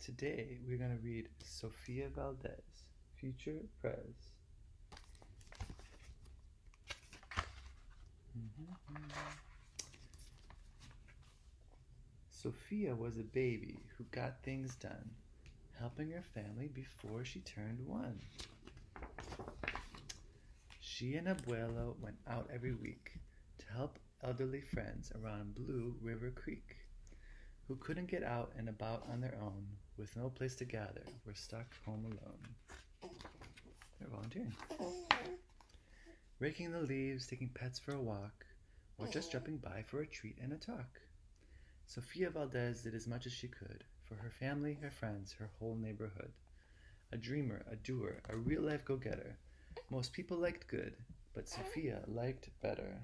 Today we're going to read Sofia Valdez, Future Prez. Sofia was a baby who got things done, helping her family before she turned 1. She and Abuelo went out every week to help elderly friends around Blue River Creek who couldn't get out and about on their own with no place to gather, were stuck home alone. They're volunteering. Raking the leaves, taking pets for a walk, or just dropping by for a treat and a talk. Sofia Valdez did as much as she could for her family, her friends, her whole neighborhood. A dreamer, a doer, a real-life go-getter. Most people liked good, but Sofia liked better.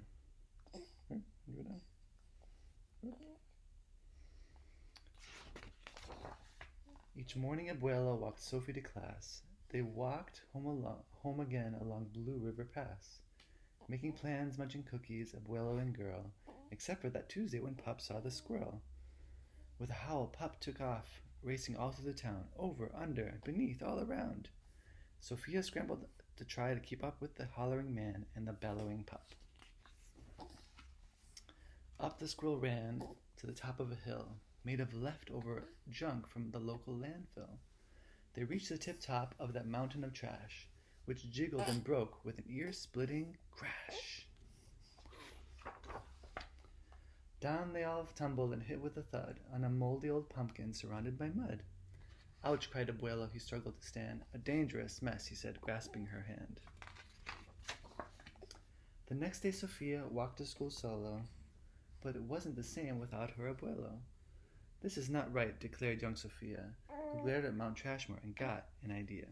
Each morning, Abuela walked Sophie to class. They walked home again along Blue River Pass, making plans, munching cookies, Abuelo and girl, except for that Tuesday when Pup saw the squirrel. With a howl, Pup took off, racing all through the town, over, under, beneath, all around. Sofia scrambled to try to keep up with the hollering man and the bellowing Pup. Up the squirrel ran to the top of a hill, made of leftover junk from the local landfill. They reached the tip-top of that mountain of trash, which jiggled and broke with an ear-splitting crash. Down they all tumbled and hit with a thud on a moldy old pumpkin surrounded by mud. Ouch, cried Abuelo. He struggled to stand. A dangerous mess, he said, grasping her hand. The next day Sofia walked to school solo, but it wasn't the same without her Abuelo. This is not right, declared young Sofia, who glared at Mount Trashmore and got an idea.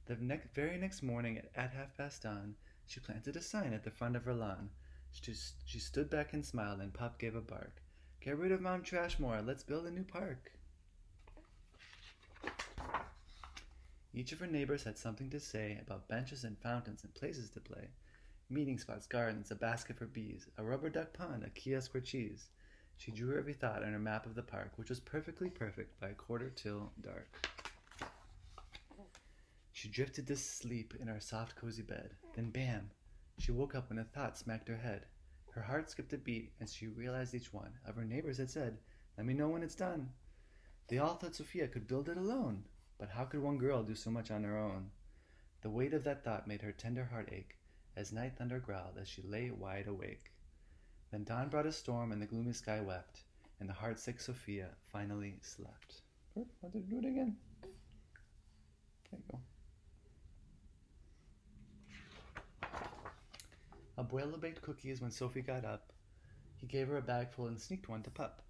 The very next morning at dawn, she planted a sign at the front of her lawn. She stood back and smiled, and Pup gave a bark. Get rid of Mount Trashmore, let's build a new park. Each of her neighbors had something to say about benches and fountains and places to play. Meeting spots, gardens, a basket for bees, a rubber duck pond, a kiosk for cheese. She drew every thought on her map of the park, which was perfectly perfect by 1:45. She drifted to sleep in her soft, cozy bed. Then bam! She woke up when a thought smacked her head. Her heart skipped a beat as she realized each one of her neighbors had said, "Let me know when it's done." They all thought Sofia could build it alone, but how could one girl do so much on her own? The weight of that thought made her tender heart ache as night thunder growled as she lay wide awake. Then dawn brought a storm and the gloomy sky wept, and the heartsick Sofia finally slept. Want to do it again? There you go. Abuelo baked cookies when Sophie got up. He gave her a bagful and sneaked one to Pup.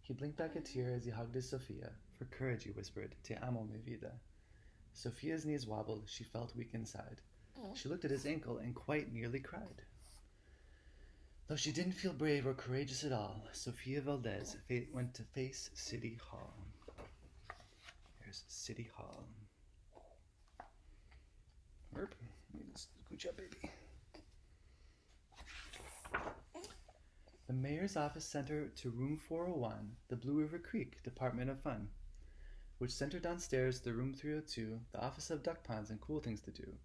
He blinked back a tear as he hugged his Sofia. For courage, he whispered, "Te amo, mi vida." Sofia's knees wobbled. She felt weak inside. She looked at his ankle and quite nearly cried. Though she didn't feel brave or courageous at all, Sofia Valdez went to face City Hall. There's City Hall. Let me just scooch up, baby. The mayor's office sent her to room 401, the Blue River Creek Department of Fun, which sent her downstairs to room 302, the office of duck ponds and cool things to do,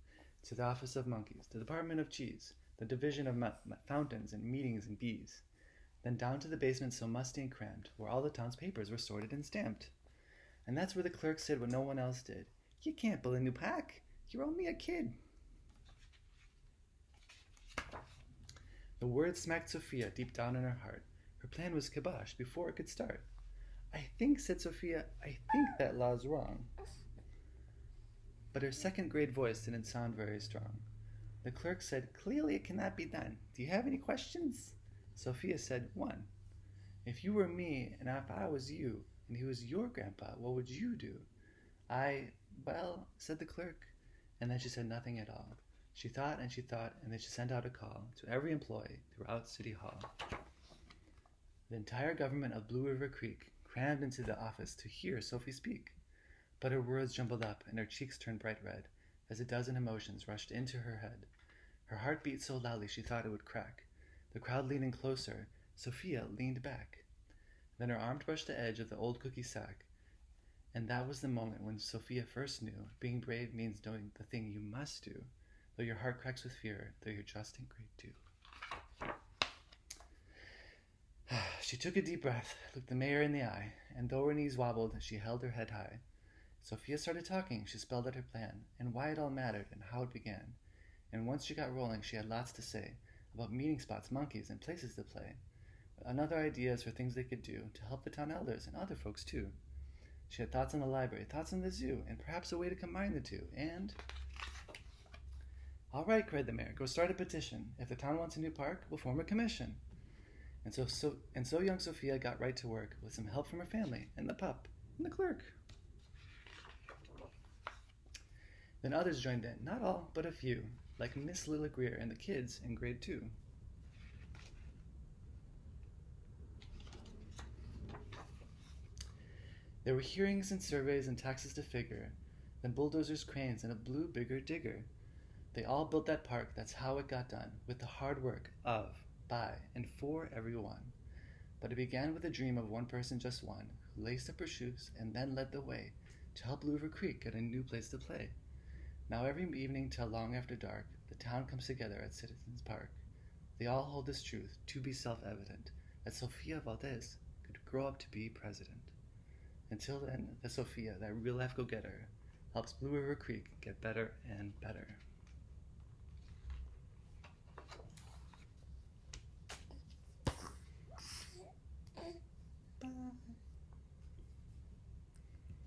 to the office of monkeys, the department of cheese, the division of fountains and meetings and bees, then down to the basement so musty and cramped, where all the town's papers were sorted and stamped. And that's where the clerk said what no one else did. "You can't build a new park. You're only a kid." The words smacked Sofia deep down in her heart. Her plan was kiboshed before it could start. "I think," said Sofia, "I think that law's wrong." But her second-grade voice didn't sound very strong. The clerk said, "Clearly it cannot be done. Do you have any questions?" Sofia said, "One. If you were me and if I was you and he was your grandpa, what would you do?" Well, said the clerk. And then she said nothing at all. She thought, and then she sent out a call to every employee throughout City Hall. The entire government of Blue River Creek crammed into the office to hear Sophie speak. But her words jumbled up, and her cheeks turned bright red, as a dozen emotions rushed into her head. Her heart beat so loudly she thought it would crack. The crowd leaning closer, Sofia leaned back. Then her arm brushed the edge of the old cookie sack, and that was the moment when Sofia first knew being brave means doing the thing you must do, though your heart cracks with fear, though you're just in grade 2. She took a deep breath, looked the mayor in the eye, and though her knees wobbled, she held her head high. Sofia started talking. She spelled out her plan, and why it all mattered, and how it began. And once she got rolling, she had lots to say about meeting spots, monkeys, and places to play, and other ideas for things they could do to help the town elders and other folks too. She had thoughts on the library, thoughts on the zoo, and perhaps a way to combine the two, and... "All right," cried the mayor, "go start a petition. If the town wants a new park, we'll form a commission." And so young Sofia got right to work with some help from her family, and the pup, and the clerk. Then others joined in, not all, but a few, like Miss Lilla Greer and the kids in grade 2. There were hearings and surveys and taxes to figure, then bulldozers, cranes, and a blue, bigger digger. They all built that park, that's how it got done, with the hard work of, by, and for everyone. But it began with a dream of one person, just one, who laced up her shoes and then led the way to help Blue River Creek get a new place to play. Now every evening till long after dark, the town comes together at Citizens Park. They all hold this truth to be self-evident, that Sofia Valdez could grow up to be president. Until then, the Sofia, that real-life go-getter, helps Blue River Creek get better and better.